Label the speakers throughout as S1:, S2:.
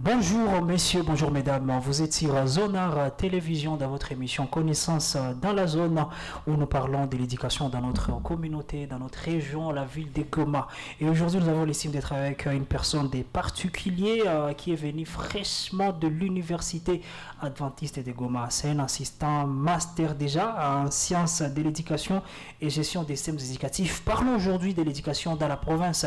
S1: Bonjour messieurs, bonjour mesdames, vous êtes sur Zonar Télévision dans votre émission Connaissance dans la zone où nous parlons de l'éducation dans notre communauté, dans notre région, la ville de Goma. Et aujourd'hui nous avons l'estime d'être avec une personne des particuliers qui est venue fraîchement de l'université adventiste de Goma. C'est un assistant master déjà en sciences de l'éducation et gestion des systèmes éducatifs. Parlons aujourd'hui de l'éducation dans la province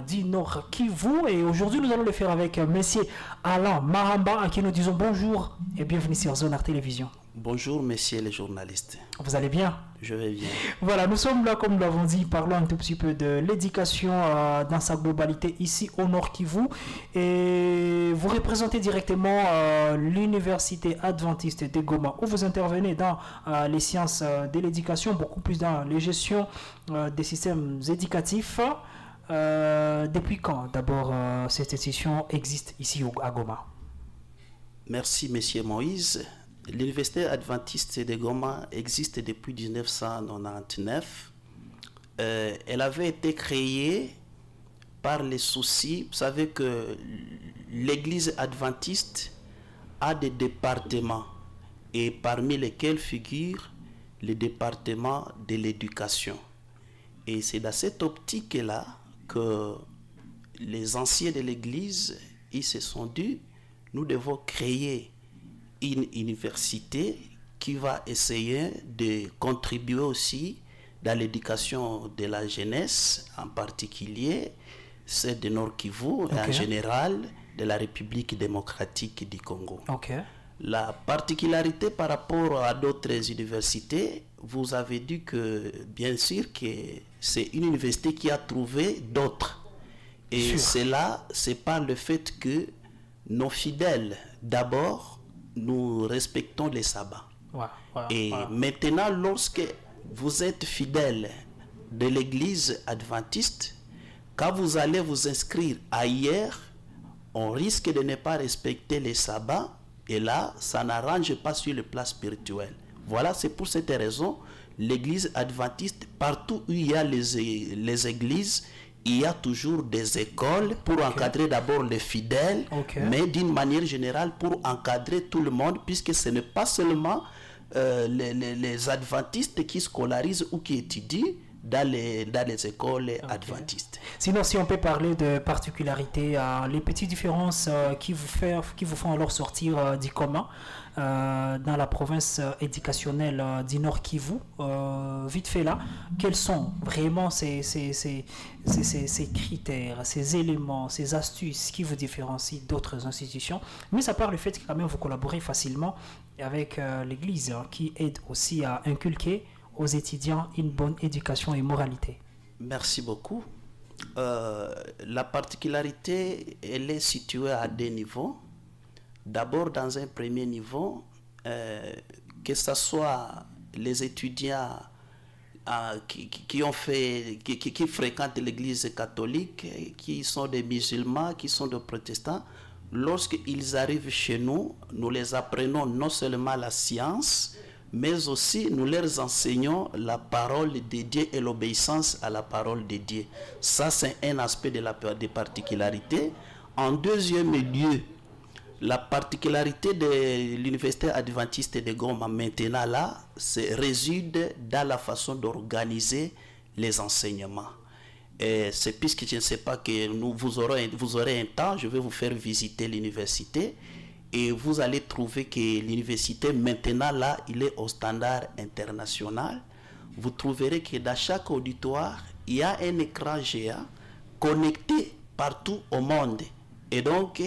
S1: du Nord Kivu et aujourd'hui nous allons le faire avec monsieur Alain Mahamba à qui nous disons bonjour et bienvenue sur Zonar Télévision.
S2: Bonjour messieurs les journalistes.
S1: Vous allez bien?
S2: Je vais bien.
S1: Voilà, nous sommes là comme nous l'avons dit, parlons un tout petit peu de l'éducation dans sa globalité ici au Nord Kivu et vous représentez directement l'université adventiste de Goma où vous intervenez dans les sciences de l'éducation, beaucoup plus dans les gestions des systèmes éducatifs. Depuis quand d'abord cette institution existe ici à Goma?
S2: Merci monsieur Moïse. L'université adventiste de Goma existe depuis 1999. Elle avait été créée par les soucis. Vous savez que l'église adventiste a des départements et parmi lesquels figure le département de l'éducation. Et c'est dans cette optique-là que les anciens de l'église, ils se sont dit, nous devons créer une université qui va essayer de contribuer aussi dans l'éducation de la jeunesse, en particulier celle de Nord Kivu et en général de la République démocratique du Congo. La particularité par rapport à d'autres universités, vous avez dit que bien sûr que c'est une université qui a trouvé d'autres. Et cela, c'est par le fait que nos fidèles, d'abord, nous respectons les sabbats. Maintenant, lorsque vous êtes fidèle de l'église adventiste, quand vous allez vous inscrire ailleurs, on risque de ne pas respecter les sabbats. Et là, ça n'arrange pas sur le plan spirituel. Voilà, c'est pour cette raison, l'église adventiste, partout où il y a les églises, il y a toujours des écoles pour encadrer d'abord les fidèles, mais d'une manière générale pour encadrer tout le monde, puisque ce n'est pas seulement les adventistes qui scolarisent ou qui étudient dans les écoles adventistes.
S1: Sinon, si on peut parler de particularités, les petites différences qui vous font alors sortir du commun dans la province éducationnelle du Nord Kivu, vite fait là, quels sont vraiment ces critères, ces éléments, ces astuces qui vous différencient d'autres institutions, mais à part le fait que quand même vous collaborez facilement avec l'Église qui aide aussi à inculquer aux étudiants une bonne éducation et moralité.
S2: Merci beaucoup. La particularité, elle est située à deux niveaux. D'abord, dans un premier niveau, que ce soit les étudiants qui fréquentent l'église catholique, qui sont des musulmans, qui sont des protestants, lorsqu'ils arrivent chez nous, nous les apprenons non seulement la science, mais aussi nous leur enseignons la parole de Dieu et l'obéissance à la parole de Dieu. Ça, c'est un aspect des particularités. En deuxième lieu, la particularité de l'université adventiste de Goma maintenant là, réside dans la façon d'organiser les enseignements. C'est puisque je ne sais pas que vous aurez un temps, je vais vous faire visiter l'université. Et vous allez trouver que l'université, maintenant, là, il est au standard international. Vous trouverez que dans chaque auditoire, il y a un écran géant connecté partout au monde. Et donc,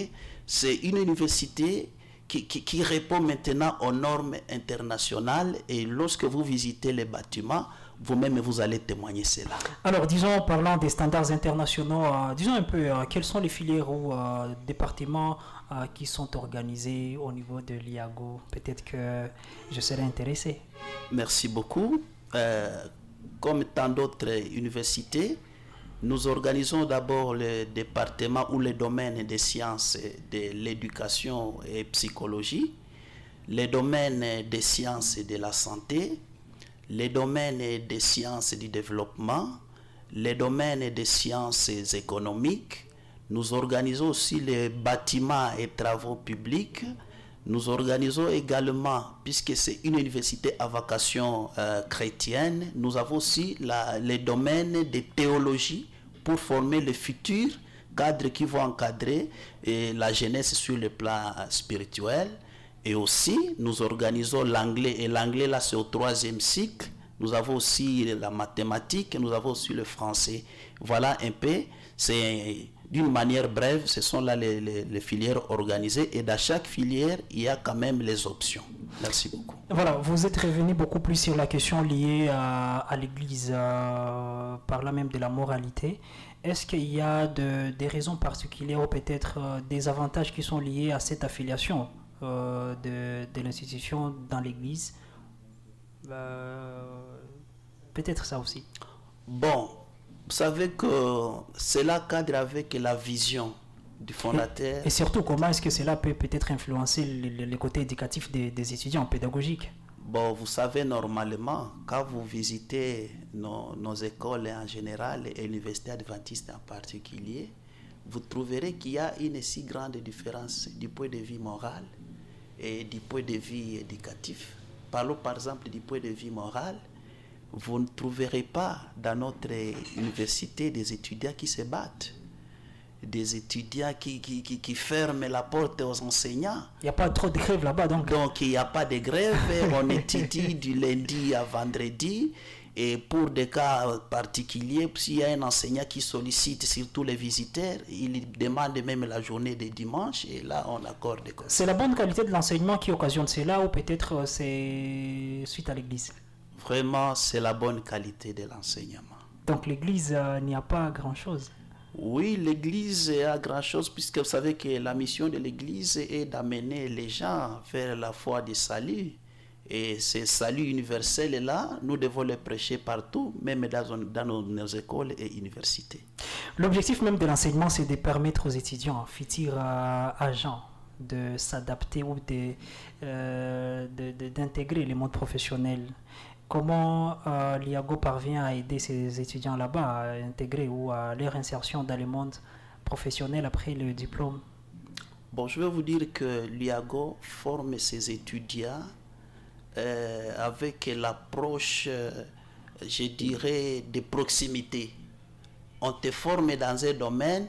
S2: c'est une université qui répond maintenant aux normes internationales. Et lorsque vous visitez les bâtiments, vous-même, vous allez témoigner cela.
S1: Alors, disons, parlant des standards internationaux, disons un peu, quelles sont les filières ou départements qui sont organisés au niveau de l'IAGO? Peut-être que je serais intéressé.
S2: Merci beaucoup. Comme tant d'autres universités, nous organisons d'abord le département ou le domaine des sciences de l'éducation et psychologie, les domaines des sciences de la santé, les domaines des sciences du développement, les domaines des sciences économiques, Nous organisons aussi les bâtiments et travaux publics. Nous organisons également, puisque c'est une université à vocation chrétienne, nous avons aussi les domaines de théologie pour former les futurs cadres qui vont encadrer la jeunesse sur le plan spirituel. Et aussi, nous organisons l'anglais. Et l'anglais, là, c'est au 3e cycle. Nous avons aussi la mathématique, nous avons aussi le français. Voilà un peu, c'est d'une manière brève, ce sont là les filières organisées. Et dans chaque filière, il y a quand même les options. Merci beaucoup.
S1: Voilà, vous êtes revenu beaucoup plus sur la question liée à l'Église, par là même de la moralité. Est-ce qu'il y a des raisons particulières ou peut-être des avantages qui sont liés à cette affiliation de l'institution dans l'Église? Peut-être ça aussi.
S2: Bon, vous savez que cela cadre avec la vision du fondateur.
S1: Et surtout, comment est-ce que cela peut peut-être influencer le côté éducatif des étudiants pédagogiques?
S2: Bon, vous savez, normalement, quand vous visitez nos écoles en général et l'université adventiste en particulier, vous trouverez qu'il y a une si grande différence du point de vue moral et du point de vue éducatif. Parlons par exemple du point de vue moral. Vous ne trouverez pas dans notre université des étudiants qui se battent, des étudiants qui ferment la porte aux enseignants.
S1: Il n'y a pas trop de grève là-bas, donc.
S2: Donc il n'y a pas de grève, on étudie du lundi à vendredi. Et pour des cas particuliers, s'il y a un enseignant qui sollicite surtout les visiteurs, il demande même la journée de dimanche et là on accorde des conseils.
S1: C'est la bonne qualité de l'enseignement qui occasionne cela ou peut-être c'est suite à l'Église?
S2: Vraiment, c'est la bonne qualité de l'enseignement.
S1: Donc l'Église n'y a pas grand-chose?
S2: Oui, l'Église a grand-chose puisque vous savez que la mission de l'Église est d'amener les gens vers la foi du salut. Et ce salut universel-là, nous devons le prêcher partout, même dans nos écoles et universités.
S1: L'objectif même de l'enseignement, c'est de permettre aux étudiants, futurs agents, de s'adapter ou d'intégrer le monde professionnel. Comment l'IAGO parvient à aider ces étudiants là-bas à intégrer ou à leur insertion dans le monde professionnel après le diplôme?
S2: Bon, je vais vous dire que l'IAGO forme ses étudiants avec l'approche, je dirais, de proximité. On te forme dans un domaine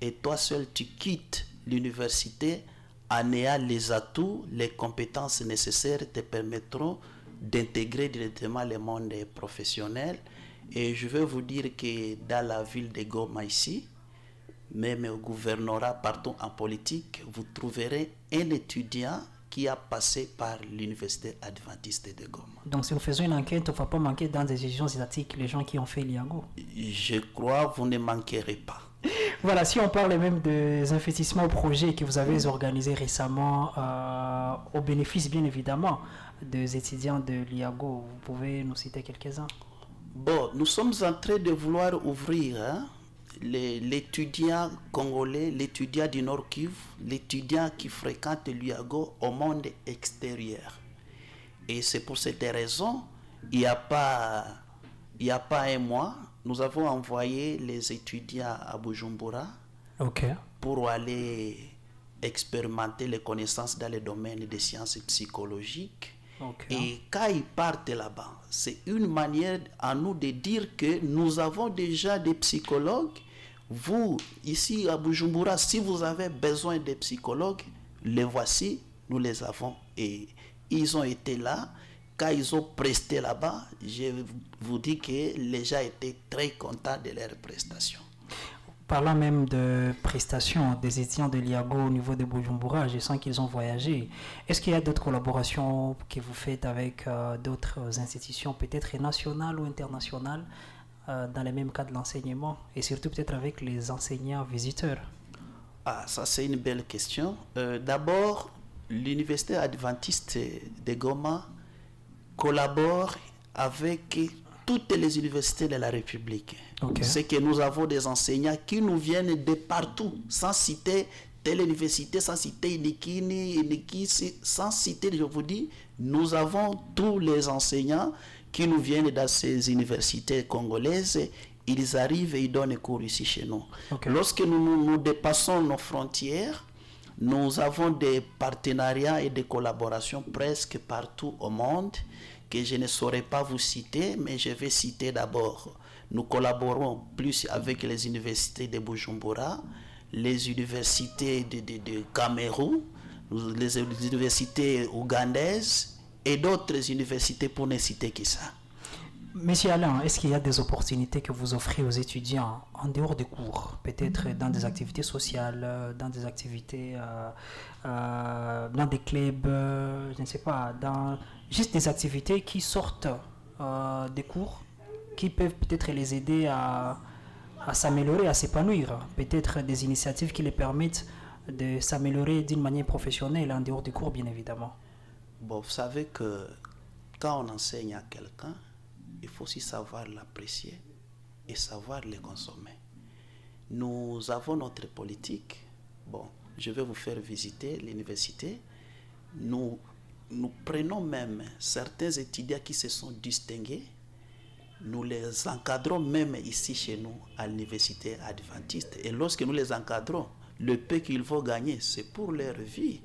S2: et toi seul tu quittes l'université en ayant les atouts, les compétences nécessaires te permettront d'intégrer directement le monde professionnel. Et je vais vous dire que dans la ville de Goma ici, même au gouvernorat, partout en politique, vous trouverez un étudiant qui a passé par l'université adventiste de Goma.
S1: Donc si nous faisons une enquête, on ne va pas manquer dans des étudiants étatiques les gens qui ont fait l'IAGO?
S2: Je crois que vous ne manquerez pas.
S1: Voilà, si on parle même des investissements au projet que vous avez organisés récemment, au bénéfice bien évidemment des étudiants de l'IAGO, vous pouvez nous citer quelques-uns?
S2: Bon, nous sommes en train de vouloir ouvrir l'étudiant congolais, l'étudiant du Nord Kivu, l'étudiant qui fréquente l'IAGO au monde extérieur. Et c'est pour cette raison, il n'y a pas un mois, nous avons envoyé les étudiants à Bujumbura pour aller expérimenter les connaissances dans le domaine des sciences psychologiques. Et quand ils partent là-bas, c'est une manière à nous de dire que nous avons déjà des psychologues. Vous, ici à Bujumbura, si vous avez besoin de psychologues, les voici, nous les avons. Et ils ont été là. Quand ils ont presté là-bas, je vous dis que les gens étaient très contents de leurs prestations.
S1: Parlant même de prestations des étudiants de l'IAGO au niveau de Bujumbura, je sens qu'ils ont voyagé. Est-ce qu'il y a d'autres collaborations que vous faites avec d'autres institutions, peut-être nationales ou internationales, dans les mêmes cas de l'enseignement, et surtout peut-être avec les enseignants visiteurs?
S2: Ah, ça c'est une belle question. D'abord, l'université adventiste de Goma collabore avec toutes les universités de la République. C'est que nous avons des enseignants qui nous viennent de partout, sans citer telle université, sans citer Nikini, sans citer, je vous dis, nous avons tous les enseignants qui nous viennent dans ces universités congolaises ils arrivent et ils donnent cours ici chez nous.
S1: Okay.
S2: Lorsque nous dépassons nos frontières, nous avons des partenariats et des collaborations presque partout au monde que je ne saurais pas vous citer, mais je vais citer d'abord. Nous collaborons plus avec les universités de Bujumbura, les universités de Cameroun, les universités ougandaises et d'autres universités pour ne citer que ça.
S1: Monsieur Alain, est-ce qu'il y a des opportunités que vous offrez aux étudiants en dehors des cours, peut-être dans des activités sociales, dans des activités, dans des clubs, je ne sais pas, dans juste des activités qui sortent des cours, qui peuvent peut-être les aider à s'améliorer, à s'épanouir, peut-être des initiatives qui les permettent de s'améliorer d'une manière professionnelle en dehors des cours, bien évidemment.
S2: Bon, vous savez que quand on enseigne à quelqu'un, il faut aussi savoir l'apprécier et savoir le consommer. Nous avons notre politique. Bon, je vais vous faire visiter l'université. Nous prenons même certains étudiants qui se sont distingués. Nous les encadrons même ici chez nous à l'université adventiste. Et lorsque nous les encadrons, le peu qu'ils vont gagner, c'est pour leur vie.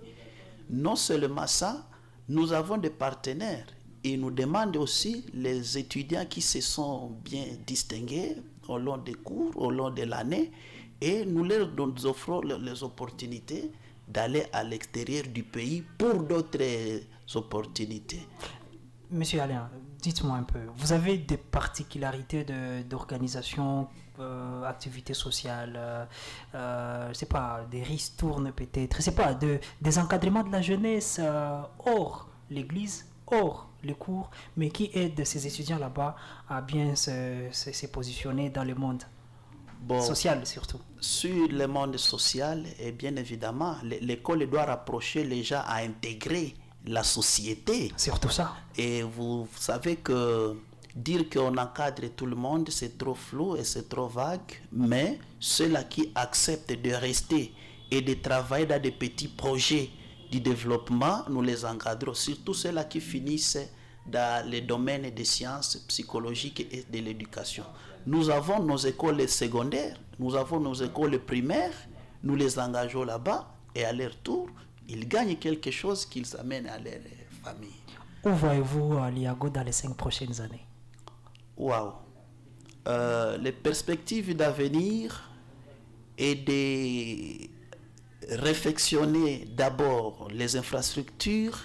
S2: Non seulement ça, nous avons des partenaires. Et nous demandent aussi les étudiants qui se sont bien distingués au long des cours, au long de l'année, et nous leur offrons les opportunités d'aller à l'extérieur du pays pour d'autres opportunités.
S1: Monsieur Alain, dites-moi un peu, vous avez des particularités d'organisation, activités sociales, je sais pas, des ristournes peut-être, je sais pas, des encadrements de la jeunesse hors l'église, hors les cours, mais qui aident ces étudiants là-bas à bien se positionner dans le monde social surtout.
S2: Sur le monde social, et bien évidemment, l'école doit rapprocher les gens à intégrer la société.
S1: Surtout ça.
S2: Et vous savez que dire qu'on encadre tout le monde, c'est trop flou et c'est trop vague, mais ceux-là qui acceptent de rester et de travailler dans des petits projets du développement, nous les encadrons, surtout ceux-là qui finissent dans les domaines des sciences psychologiques et de l'éducation. Nous avons nos écoles secondaires, nous avons nos écoles primaires, nous les engageons là-bas et à leur tour, ils gagnent quelque chose qu'ils amènent à leur famille.
S1: Où voyez-vous l'IAGO dans les 5 prochaines années?
S2: Waouh! Les perspectives d'avenir et de réfectionner d'abord les infrastructures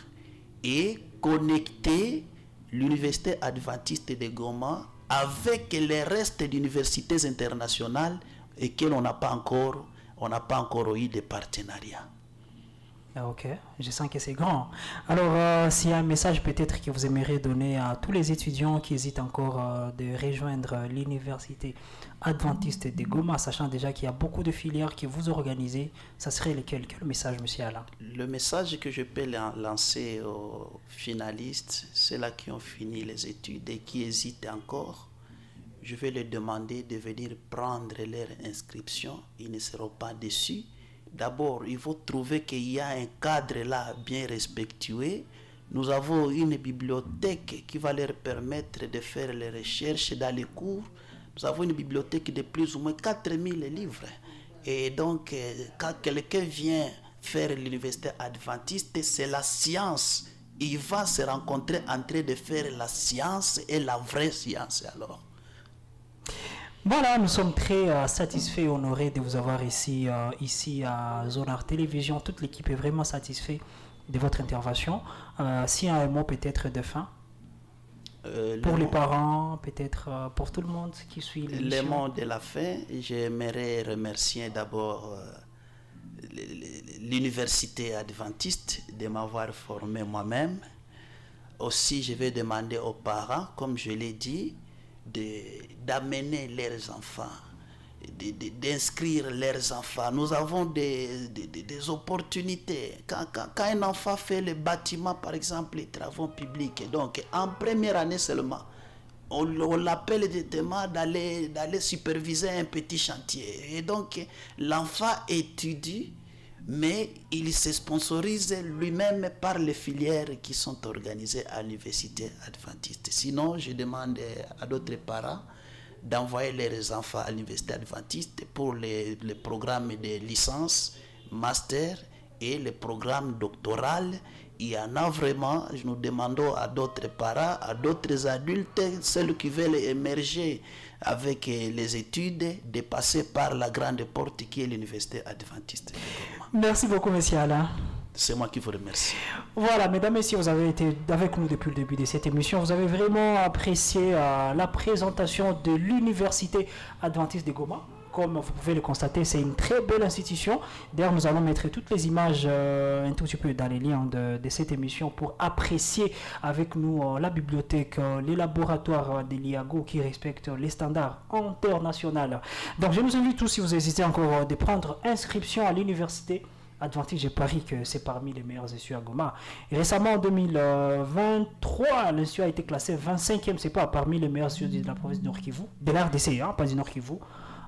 S2: et connecter l'université adventiste de Goma avec les restes d'universités internationales et qu'on n'a pas encore eu de partenariat.
S1: Ok, je sens que c'est grand. Alors, s'il y a un message peut-être que vous aimeriez donner à tous les étudiants qui hésitent encore de rejoindre l'université adventiste de Goma, sachant déjà qu'il y a beaucoup de filières que vous organisez, ça serait lequel? Quel message, monsieur Alain?
S2: Le message que je peux lancer aux finalistes, ceux-là qui ont fini les études et qui hésitent encore, je vais leur demander de venir prendre leur inscription. Ils ne seront pas déçus. D'abord, il faut trouver qu'il y a un cadre là bien respectué. Nous avons une bibliothèque qui va leur permettre de faire les recherches dans les cours. Nous avons une bibliothèque de plus ou moins 4000 livres. Et donc, quand quelqu'un vient faire l'université adventiste, c'est la science. Il va se rencontrer en train de faire la science et la vraie science alors.
S1: Voilà, nous sommes très satisfaits et honorés de vous avoir ici à Zonar Télévision. Toute l'équipe est vraiment satisfaite de votre intervention. S'il y a un mot peut-être de fin pour les parents, peut-être pour tout le monde qui suit l'émission.
S2: Le mot de la fin, j'aimerais remercier d'abord l'université adventiste de m'avoir formé moi-même. Aussi, je vais demander aux parents, comme je l'ai dit, d'amener leurs enfants, d'inscrire leurs enfants. Nous avons des opportunités. Quand un enfant fait le bâtiment, par exemple, les travaux publics, donc en première année seulement, on l'appelle directement d'aller superviser un petit chantier. Et donc, l'enfant étudie, mais il se sponsorise lui-même par les filières qui sont organisées à l'université adventiste. Sinon, je demande à d'autres parents d'envoyer leurs enfants à l'université adventiste pour les programmes de licence, master et les programmes doctoraux. Il y en a vraiment. Nous demandons à d'autres parents, à d'autres adultes, ceux qui veulent émerger avec les études, de passer par la grande porte qui est l'université adventiste.
S1: Merci beaucoup, monsieur Alain.
S2: C'est moi qui vous remercie.
S1: Voilà, mesdames et messieurs, vous avez été avec nous depuis le début de cette émission. Vous avez vraiment apprécié la présentation de l'université adventiste de Goma. Comme vous pouvez le constater, c'est une très belle institution. D'ailleurs, nous allons mettre toutes les images un tout petit peu dans les liens de cette émission pour apprécier avec nous la bibliothèque, les laboratoires de l'IAGO qui respectent les standards internationaux. Donc, je vous invite tous, si vous hésitez encore, de prendre inscription à l'université adventiste de Paris, que c'est parmi les meilleurs instituts à Goma. Et récemment, en 2023, l'institut a été classé 25e, c'est pas parmi les meilleurs instituts de la province du Nord-Kivu, de la RDC, hein, pas du Nord-Kivu.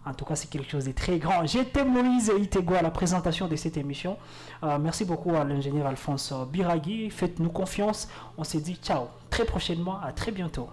S1: En tout cas, c'est quelque chose de très grand. J'étais Moïse Itego à la présentation de cette émission. Merci beaucoup à l'ingénieur Alphonse Biraghi. Faites-nous confiance. On se dit ciao. Très prochainement. À très bientôt.